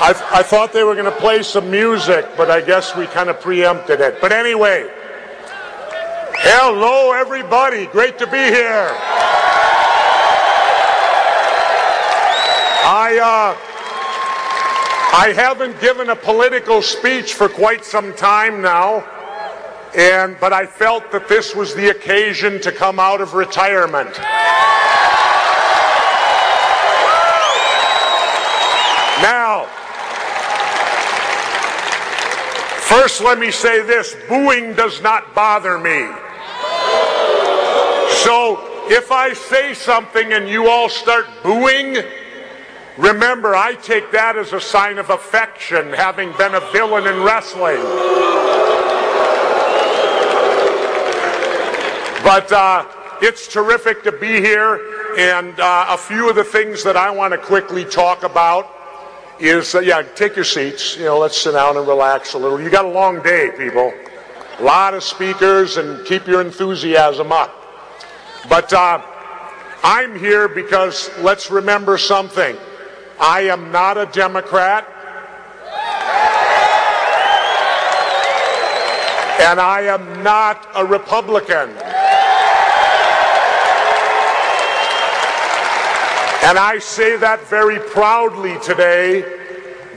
I thought they were going to play some music, but I guess we kind of preempted it. But anyway, hello everybody. Great to be here. I haven't given a political speech for quite some time now, but I felt that this was the occasion to come out of retirement. Now, first let me say this, booing does not bother me. So if I say something and you all start booing, remember, I take that as a sign of affection, having been a villain in wrestling. But it's terrific to be here, and a few of the things that I want to quickly talk about is, take your seats. Let's sit down and relax a little. You got a long day, people. A lot of speakers, and keep your enthusiasm up. But I'm here because let's remember something. I am not a Democrat, and I am not a Republican. And I say that very proudly today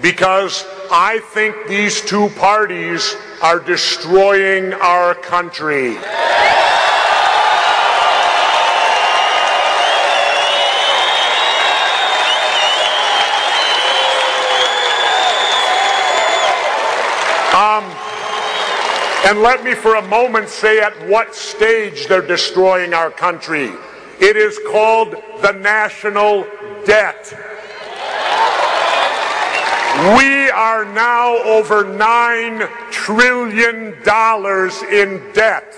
because I think these two parties are destroying our country. And let me for a moment say at what stage they're destroying our country. It is called the national debt. We are now over $9 trillion in debt.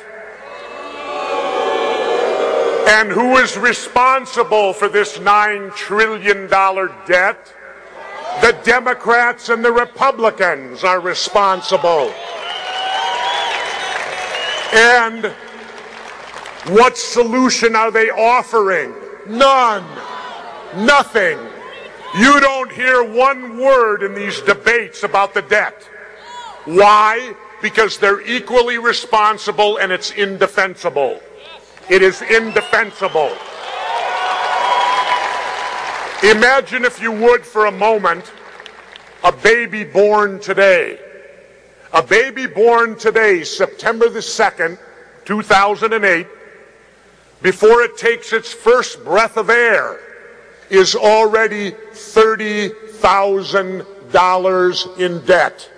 And who is responsible for this $9 trillion debt? The Democrats and the Republicans are responsible. And what solution are they offering? None. Nothing. You don't hear one word in these debates about the debt. Why? Because they're equally responsible and it's indefensible. It is indefensible. Imagine, if you would, for a moment, a baby born today. A baby born today, September the 2nd, 2008, before it takes its first breath of air, is already $30,000 in debt.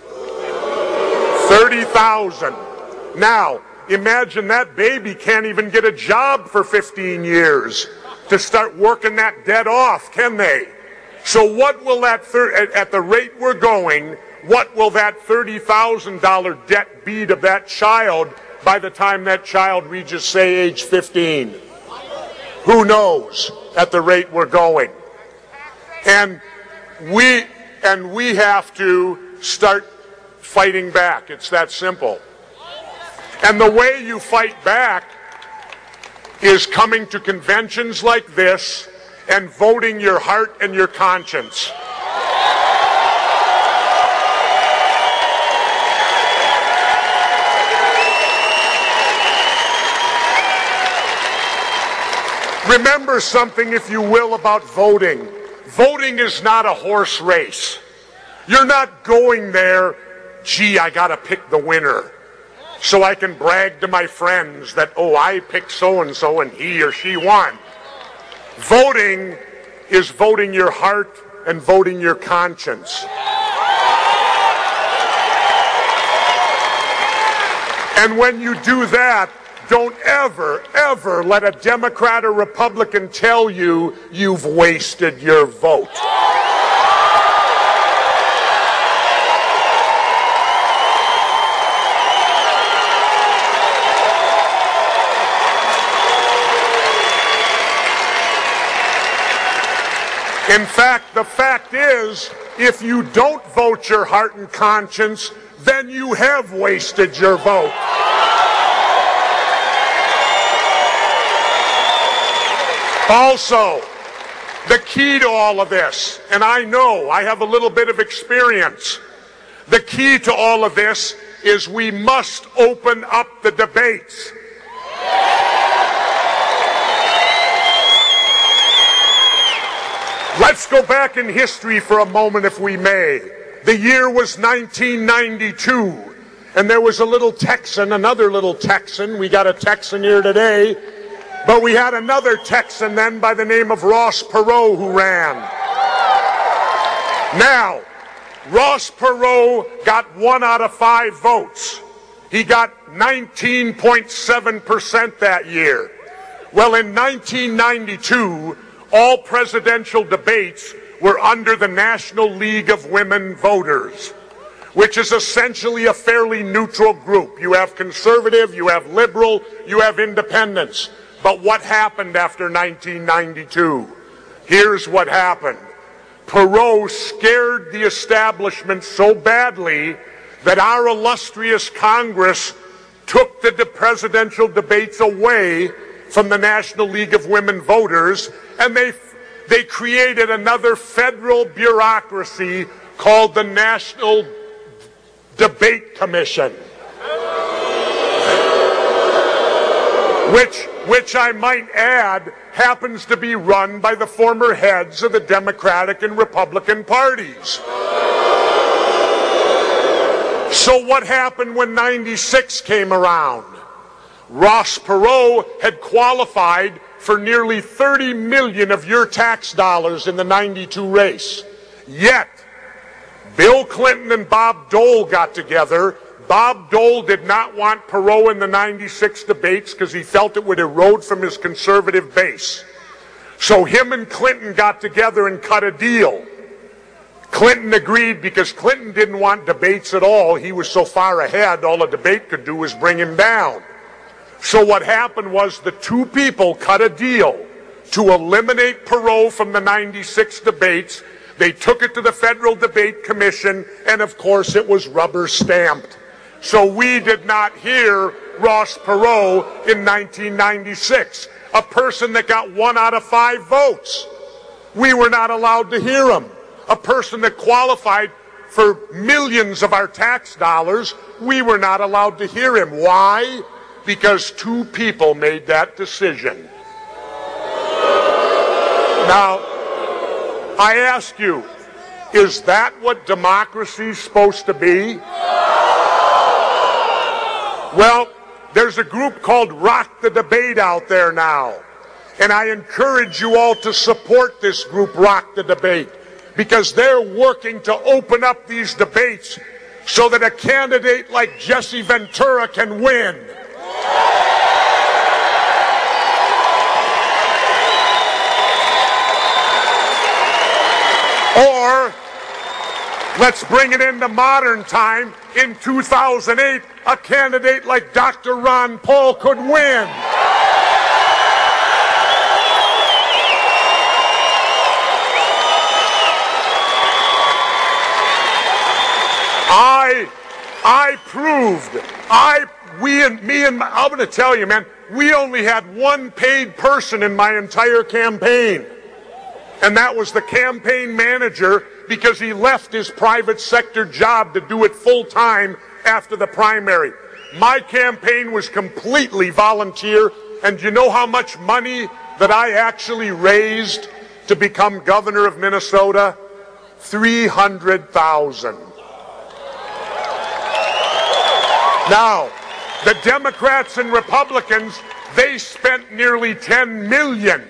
$30,000. Now, imagine that baby can't even get a job for 15 years to start working that debt off, can they? So what will that, at the rate we're going, what will that $30,000 debt be to that child by the time that child reaches, say, age 15? Who knows at the rate we're going? And we have to start fighting back. It's that simple. And the way you fight back is coming to conventions like this and voting your heart and your conscience. Remember something, if you will, about voting. Voting is not a horse race. You're not going there, gee, I got to pick the winner, so I can brag to my friends that, oh, I picked so-and-so and he or she won. Voting is voting your heart and voting your conscience. And when you do that, don't ever, ever let a Democrat or Republican tell you you've wasted your vote. In fact, the fact is, if you don't vote your heart and conscience, then you have wasted your vote. The key to all of this, and I know I have a little bit of experience, the key to all of this is we must open up the debates. Let's go back in history for a moment, if we may. The year was 1992, and there was a little Texan, another little Texan. We got a Texan here today, but we had another Texan then by the name of Ross Perot who ran. Now, Ross Perot got 1 out of 5 votes. He got 19.7% that year. Well, in 1992, all presidential debates were under the National League of Women Voters, which is essentially a fairly neutral group. You have conservative, you have liberal, you have independents. But what happened after 1992? Here's what happened. Perot scared the establishment so badly that our illustrious Congress took the presidential debates away from the National League of Women Voters, and they created another federal bureaucracy called the National Debate Commission, which I might add happens to be run by the former heads of the Democratic and Republican parties. So what happened when 96 came around? Ross Perot had qualified for nearly 30 million of your tax dollars in the 92 race. Yet, Bill Clinton and Bob Dole got together. Bob Dole did not want Perot in the 96 debates because he felt it would erode from his conservative base. So him and Clinton got together and cut a deal. Clinton agreed because Clinton didn't want debates at all. He was so far ahead, all a debate could do was bring him down. So what happened was the two people cut a deal to eliminate Perot from the 96 debates. They took it to the Federal Debate Commission, and of course it was rubber stamped. So we did not hear Ross Perot in 1996, a person that got 1 out of 5 votes. We were not allowed to hear him. A person that qualified for millions of our tax dollars, we were not allowed to hear him. Why? Because 2 people made that decision. Now, I ask you, is that what democracy is supposed to be? Well, there's a group called Rock the Debate out there now. And I encourage you all to support this group, Rock the Debate, because they're working to open up these debates so that a candidate like Jesse Ventura can win. Or, let's bring it into modern time. In 2008, a candidate like Dr. Ron Paul could win. I'm going to tell you, man, we only had 1 paid person in my entire campaign. And that was the campaign manager, because he left his private sector job to do it full time after the primary. My campaign was completely volunteer, and do you know how much money that I actually raised to become governor of Minnesota? $300,000. Now, the Democrats and Republicans, they spent nearly $10 million.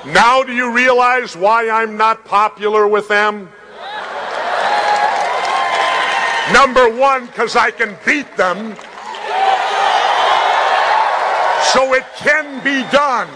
Now do you realize why I'm not popular with them? Number 1, because I can beat them. So it can be done.